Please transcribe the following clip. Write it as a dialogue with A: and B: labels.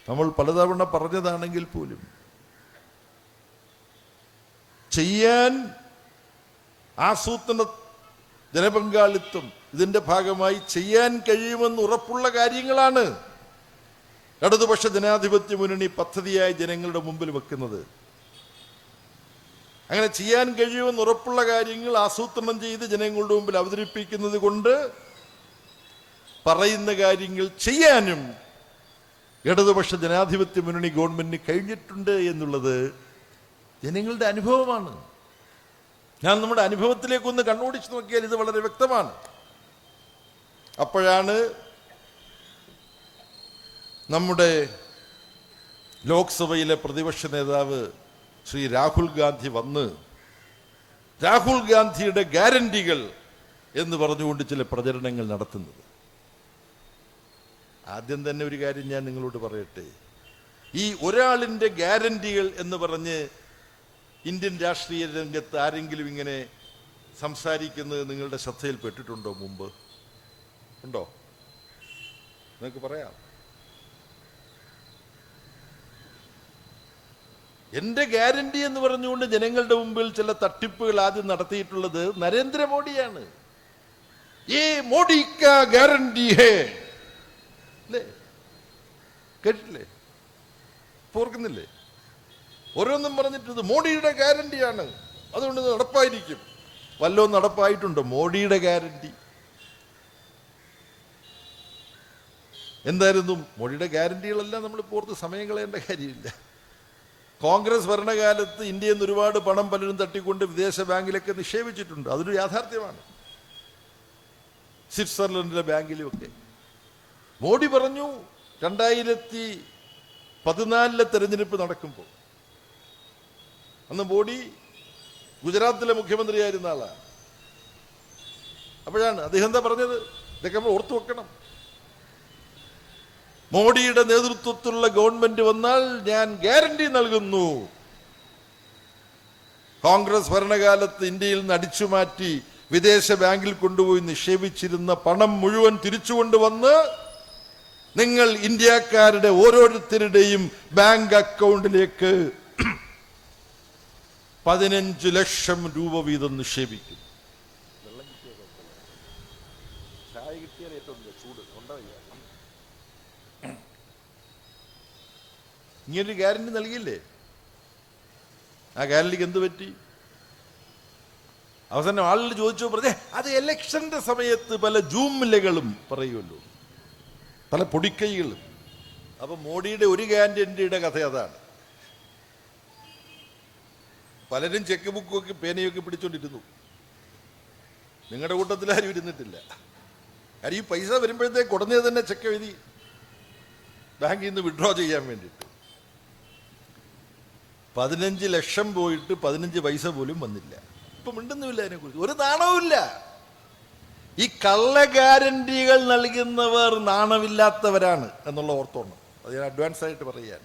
A: നമ്മൾ പലതവണ പറഞ്ഞതാണെങ്കിൽ പോലും ചെയ്യാൻ ആസൂത്രണ ജനപങ്കാളിത്തം ഇതിന്റെ ഭാഗമായി ചെയ്യാൻ കഴിയുമെന്ന് ഉറപ്പുള്ള കാര്യങ്ങളാണ് ഇടതുപക്ഷ ജനാധിപത്യ മുന്നണി പദ്ധതിയായി ജനങ്ങളുടെ മുമ്പിൽ വെക്കുന്നത്. അങ്ങനെ ചെയ്യാൻ കഴിയുമെന്ന് ഉറപ്പുള്ള കാര്യങ്ങൾ ആസൂത്രണം ചെയ്ത് ജനങ്ങളുടെ മുമ്പിൽ അവതരിപ്പിക്കുന്നത് കൊണ്ട് പറയുന്ന കാര്യങ്ങൾ ചെയ്യാനും ഇടതുപക്ഷ ജനാധിപത്യ മുന്നണി ഗവൺമെന്റിന് കഴിഞ്ഞിട്ടുണ്ട് എന്നുള്ളത് ജനങ്ങളുടെ അനുഭവമാണ്. ഞാൻ നമ്മുടെ അനുഭവത്തിലേക്കൊന്ന് കണ്ണോടിച്ച് നോക്കിയാൽ ഇത് വളരെ വ്യക്തമാണ്. അപ്പോഴാണ് നമ്മുടെ ലോക്സഭയിലെ പ്രതിപക്ഷ നേതാവ് ശ്രീ രാഹുൽ ഗാന്ധി വന്ന് രാഹുൽ ഗാന്ധിയുടെ ഗ്യാരണ്ടികൾ എന്ന് പറഞ്ഞുകൊണ്ട് ചില പ്രചരണങ്ങൾ നടത്തുന്നത്. ആദ്യം തന്നെ ഒരു കാര്യം ഞാൻ നിങ്ങളോട് പറയട്ടെ. ഈ ഒരാളിൻ്റെ ഗ്യാരണ്ടികൾ എന്ന് പറഞ്ഞ് ഇന്ത്യൻ രാഷ്ട്രീയ രംഗത്ത് ആരെങ്കിലും ഇങ്ങനെ സംസാരിക്കുന്നത് നിങ്ങളുടെ ശ്രദ്ധയിൽപ്പെട്ടിട്ടുണ്ടോ? മുമ്പ് ഉണ്ടോ? നിങ്ങൾക്ക് പറയാം. എന്റെ ഗ്യാരണ്ടി എന്ന് പറഞ്ഞുകൊണ്ട് ജനങ്ങളുടെ മുമ്പിൽ ചില തട്ടിപ്പുകൾ ആദ്യം നടത്തിയിട്ടുള്ളത് നരേന്ദ്രമോദിയാണ്. ഈ മോഡി കാ ഗ്യാരണ്ടി ഹേ അല്ലേ? കേട്ടില്ലേ? ഓർക്കുന്നില്ലേ? ഓരോന്നും പറഞ്ഞിട്ട് മോഡിയുടെ ഗ്യാരണ്ടിയാണ്, അതുകൊണ്ട് നടപ്പായിരിക്കും. വല്ലതും നടപ്പായിട്ടുണ്ടോ മോഡിയുടെ ഗ്യാരണ്ടി? എന്തായിരുന്നു മോഡിയുടെ ഗ്യാരണ്ടികളെല്ലാം നമ്മൾ ഓർത്ത് സമയം കളയേണ്ട കാര്യമില്ല. കോൺഗ്രസ് ഭരണകാലത്ത് ഇന്ത്യയിൽ നിന്ന് ഒരുപാട് പണം പലരും തട്ടിക്കൊണ്ട് വിദേശ ബാങ്കിലൊക്കെ നിക്ഷേപിച്ചിട്ടുണ്ട്. അതൊരു യാഥാർത്ഥ്യമാണ്. സ്വിറ്റ്സർലൻഡിലെ ബാങ്കിലുമൊക്കെ. മോഡി പറഞ്ഞു 2014 തെരഞ്ഞെടുപ്പ് നടക്കുമ്പോൾ, അന്ന് മോഡി ഗുജറാത്തിലെ മുഖ്യമന്ത്രിയായിരുന്ന ആളാണ്. അപ്പോഴാണ് അദ്ദേഹം എന്താ പറഞ്ഞത്? ഇതൊക്കെ നമ്മൾ ഓർത്തു വെക്കണം. മോഡിയുടെ നേതൃത്വത്തിലുള്ള ഗവൺമെന്റ് വന്നാൽ ഞാൻ ഗ്യാരണ്ടി നൽകുന്നു, കോൺഗ്രസ് ഭരണകാലത്ത് ഇന്ത്യയിൽ നിന്ന് അടിച്ചുമാറ്റി വിദേശ ബാങ്കിൽ കൊണ്ടുപോയി നിക്ഷേപിച്ചിരുന്ന പണം മുഴുവൻ തിരിച്ചുകൊണ്ടുവന്ന് നിങ്ങൾ ഇന്ത്യക്കാരുടെ ഓരോരുത്തരുടെയും ബാങ്ക് അക്കൗണ്ടിലേക്ക് 15 ലക്ഷം രൂപ വീതം നിക്ഷേപിക്കും. ചായ കിട്ടിയാൽ ഏറ്റവും ചൂട് കൊണ്ടുപോയി. ഇങ്ങനൊരു ഗ്യാരണ്ടി നൽകിയില്ലേ? ആ ഗ്യാരണ്ടിക്ക് എന്ത് പറ്റി? അവസാനം ആളുകൾ ചോദിച്ചു പറഞ്ഞേ അത് ഇലക്ഷന്റെ സമയത്ത് പല ജൂമിലകളും പറയുമല്ലോ, പല പൊടിക്കൈകളും. അപ്പൊ മോഡിയുടെ ഒരു ഗ്യാരണ്ടിയുടെ കഥ അതാണ്. പലരും ചെക്ക് ബുക്കൊക്കെ പേനയൊക്കെ പിടിച്ചോണ്ടിരുന്നു. നിങ്ങളുടെ കൂട്ടത്തിൽ ആരും ഇരുന്നിട്ടില്ല. കാര്യം ഈ പൈസ വരുമ്പോഴത്തേക്ക് ഉടനെ തന്നെ ചെക്ക് എഴുതി ബാങ്കിൽ നിന്ന് വിഡ്രോ ചെയ്യാൻ വേണ്ടിയിട്ട്. 15 ലക്ഷം പോയിട്ട് 15 പൈസ പോലും വന്നില്ല. ഇപ്പൊ മിണ്ടുന്നുമില്ല അതിനെക്കുറിച്ച്, ഒരു നാണവുമില്ല. ഈ കള്ള ഗ്യാരണ്ടികൾ നൽകുന്നവർ നാണമില്ലാത്തവരാണ് എന്നുള്ള ഓർത്തോണം. അത് ഞാൻ അഡ്വാൻസ് ആയിട്ട് പറയാൻ.